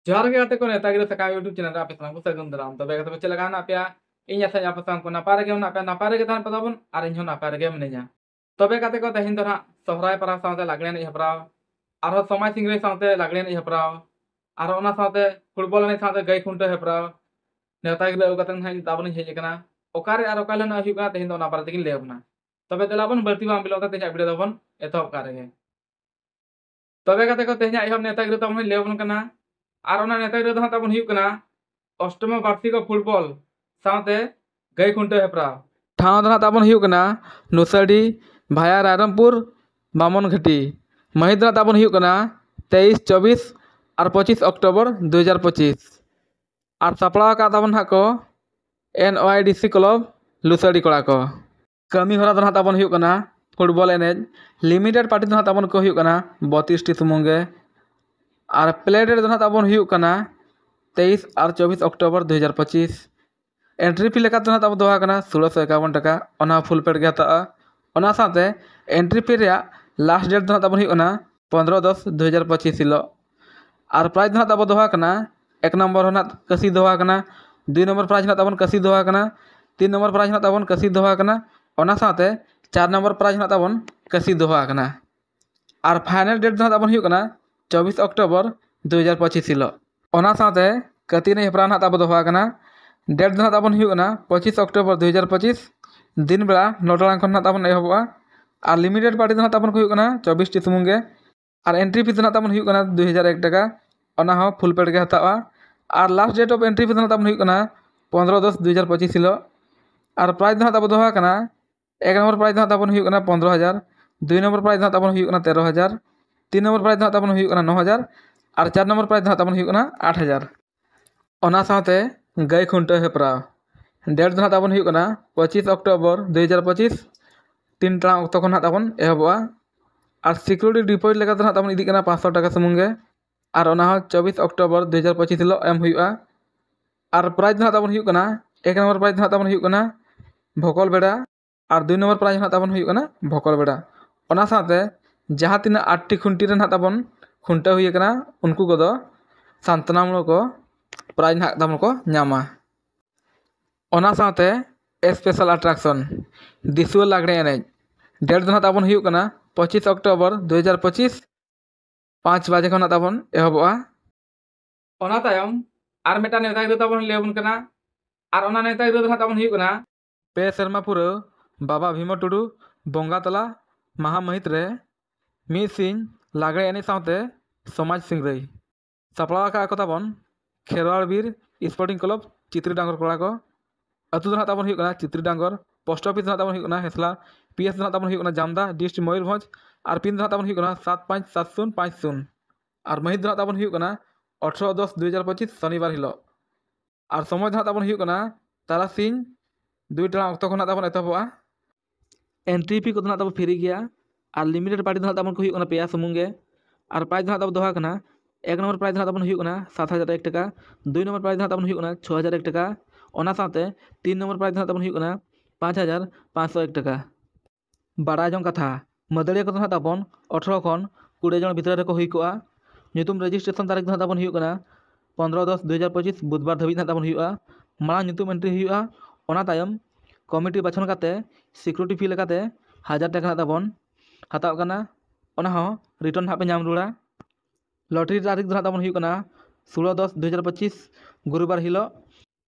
जोहार गे गाते को नेता गिरे सका यूट्यूब चैनल पे सामने सगुन दाराम तबे गते चले गाना पे इन आसा आप साम को नापारे गे ना पे नापारे गे तान पताबन आर इन नापारे गे मनेजा तबे गते को तहिन दरा सोहराय परा साथे लागणे नि हपराव आरो समाज सिंगरे साथे लागणे नि हपराव आरो ओना साथे फुटबॉल ने साथे गई खुंटे हपराव नेता गिरे उगतन हाई ताबन हेजे कना ओकारे आरो काले ना हिबा तहिन दो नापारे तकिन लेबना तबे तेलाबन बर्ती बाम बिलोता तेजा वीडियो दबन एतो कारे तबे गते को तेजा एहम नेता गिरे तबन लेबन कना और नेता गिरे दो तबन हुई कना अष्टम वार्षिक फुटबॉल साथे गई खुंटे हेपराव ठाव दो तबन हुई कना नुसड़ी भाया रायरमपुर बामन घाटी महिंद्रा तबन हुई कना 23, 24 और 25 अक्टोबर 2025 और सपड़ा का तबन हा को NOIDC क्लब लुसड़ी कड़ा को कमी हरा दो तबन हुई कना फुटबॉल एनेज लिमिटेड पार्टी दो तबन को हुई कना 32 टी सुमुंगे और प्ले डेट दो तबन हुई कना 23 और 24 अक्टोबर 2025 एंट्री फी लेका तो तब दोहा कना 1651 टका ओना फुल पेड गे हता ओना साथे एंट्री फी रे लास्ट डेट दो तब हुई कना 15/10/2025 हिलो और प्राइज दो तब दोहा कना 1 नंबर होना कसी दोहा कना 2 नंबर प्राइज ना तबन कसी दोहा कना 3 नंबर प्राइज ना तबन कसी दोहा कना ओना साथे 4 नंबर प्राइज ना तबन कसी दोहा कना और फाइनल डेट दो तबन हुई कना 24 अक्टोबर 2025 हिलो ओना साथे कति ने हेपरा ना तब दोहा कना डेट दो तबन हुई कना 25 अक्टोबर 2025 दिन बेला 9 टांग खन तबन एहबा और लिमिटेड पार्टी दो तबन को हुई कना 24 टी सुमुंगे और एंट्री फी दो तबन हुई कना 2001 टका ओना हो फुल पेड गे हतावा और last date of entry fee दो तबन हुई कना 15/10/2025 हिलो और प्राइज दो तब दोहा कना 1 नंबर प्राइज दो तबन हुई कना 15,000 2 नंबर प्राइज दो तबन हुई कना 13,000 3 नंबर प्राइज दो तबन हुई कना 9,000 और 4 नंबर प्राइज दो तबन हुई कना 8,000 ओना साथे गई खुंटे हेपराव डेट दो तबन हुई कना 25 अक्टोबर 2025 3 टांग अक्तो खन तबन एहबा और सिक्योरिटी डिपॉजिट लेका तो तबन इदी कना 500 टका सुमुंगे और ओना हो 24 अक्टोबर 2025 हिलो एम हुआ और प्राइज दो तबन हुई कना 1 नंबर प्राइज दो तबन हुई कना भोकल बेड़ा और 2 नंबर प्राइज तबन हुई कना भोकल बेड़ा ओना साथे जहाँ तीन 8 टी खुंटी रे तबन खुंटे हुई कना उनको को दो सांतनामूलक को प्राइज ना तबन को नामा ओना साथे स्पेशल अट्रैक्शन दिसुआ लागणे एनेज डेट दो तबन हुई कना 25 अक्टोबर 2025 5 बजे खन तबन एहबा ओना तायम आर मेटा नेता गिरे तबन लेबन कना और ओना नेता गिरे दो तबन हुई कना पे शर्मा पुरो बाबा भीम टुडू बोंगा तला महा महित रे मी सिंह लागणे एने साथे समाज सिंगरई सपड़ा का को तबन खेरवाड़ बीर स्पोर्टिंग क्लब चित्री डांगर कोड़ा को अतु दो तबन हुई कना चित्री डांगर पोस्ट ऑफिस दो तबन हुई कना हेसला PS दो तबन हुई कना जामदा डिस्ट्रिक्ट मयूरभंज और पिन दो तबन हुई कना 757050 और महित दो तबन हुई कना 18/10/2025 शनिवार हिलो और समय दो तबन हुई कना तारासिंह 2 टांग अक्तो खन तबन एतबा एंट्री फी को तब फ्री गया और लिमिटेड पार्टी दो तबन को हुई कना पेया सुमुंगे और प्राइज दो तब दोहा कना 1 नंबर प्राइज दो तबन हुई कना 7,001 टका 2 नंबर प्राइज दो तबन हुई कना 6,001 टका ओना साथे 3 नंबर प्राइज दो तबन हुई कना 5,501 टका बड़ा जन कथा मदड़िया को तबन 18 खन 20 जन भितर रे को हुई कोआ ᱧᱩᱛᱩᱢ ᱨᱮᱡᱤᱥᱴᱨᱮᱥᱚᱱ तारीख दो तबन हुई कना 15/10/2025 बुधवार धाबिज तबन हुआ मांग ᱧᱩᱛᱩᱢ एंट्री हुआ ओना तायम कमिटी बाछन काते सिक्योरिटी फी लेकाते 1000 टका तबन हताव कना ओना हो रिटर्न हापे नाम रुड़ा लॉटरी तारीख दो तबन हुई कना 16/10/2025 गुरुवार हिलो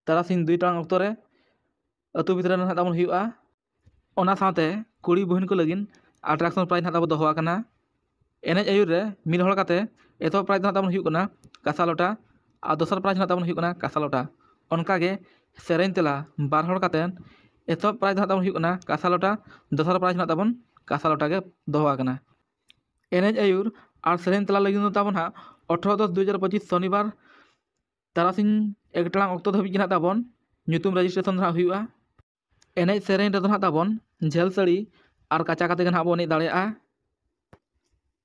तारासिंह 2 टांग अक्तो रे अतु भितर रे तबन हुआ ओना साथे कुड़ी बहन को लगिन अट्रैक्शन प्राइज तब दोहा कना एनेज आयुर रे मिल हड़ काते एतो प्राइज तबन हुई कना कासा लोटा और दोसर प्राइज तबन हुई कना कासा लोटा उनका गे सेरेन तेला बार हड़ काते एतो प्राइज तबन हुई कना कासा लोटा दोसर प्राइज तबन कासा लोटा गे दोहा कना एनेज आयुर और सेरेन तेला लगिन तबन हा 18/10/2025 शनिवार तारासिंह 1 टांग अक्तो धाबिज तबन ᱧᱩᱛᱩᱢ रजिस्ट्रेशन हुआ एनेज सेरेन रे तबन झेल सड़ी और काचा काते गन हाबो एनेज दाड़ेया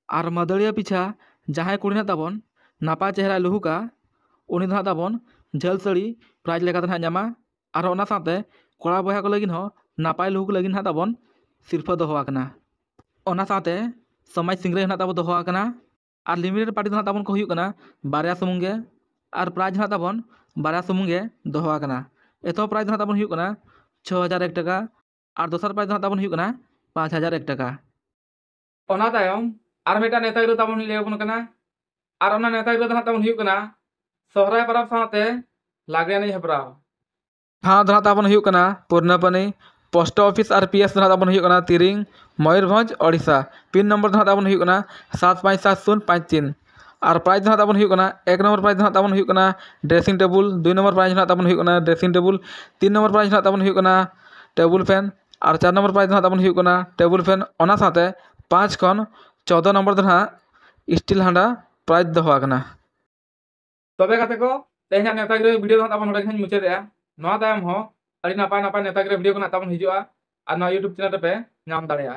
और मदड़िया पिछा जहाँ कुड़ी तबन नापा चेहरा लुहुका उनी दो तबन झेल सड़ी प्राइज लेका नामा और ओना साथे कोड़ा बया को लगिन हो नापाय लुहुक लगिन तबन सिरफा दोहा कना ओना साथे समाज सिंगरे तब दोहा कना और लिमिटेड पार्टी दो तबन को हुई कना बारया सुमुंगे और प्राइज हाँ ताबन बारह सुमुंगे दोहो आकना एतो प्राइज हाँ ताबन हुयुग कना 6001 टाका और दोसर प्राइज हाँ ताबन हुयुग कना 5001 टाका ओना तायम आर मेटा नेता गिरो ताबन ले बन कना और ओना नेता गिरो हाँ ताबन हुयुग कना सोहराय परब साथे लागरे ने हेपराव हाँ हाँ ताबन हुयुग कना पूर्णपनी पोस्ट ऑफिस और पीएस हाँ ताबन हुयुग कना तिरिंग मयूरभंज ओडिशा पिन नंबर हाँ ताबन हुयुग कना 757053 और प्राइज हाँ ताबन हुयुग कना 1 नंबर प्राइज हाँ ताबन हुयुग कना ड्रेसिंग टेबुल 2 नंबर प्राइज हाँ ताबन हुयुग कना ड्रेसिंग टेबुल 3 नंबर प्राइज हाँ ताबन हुयुग कना टेबुल फैन और 4 नंबर प्राइज हाँ ताबन हुयुग कना टेबुल फैन ओना साथे 5 खन 14 नंबर दो हाँ स्टील हांडा प्राइज दोहो आकना तबे कते को तेहना नेता गिरो वीडियो हाँ ताबन होडे खन मुचादे नोआ तायम हो अड़ी नापाय नापाय नेता गिरो वीडियो को ना ताबन हिजुआ और नोआ यूट्यूब चैनल पे नाम दाड़ेया।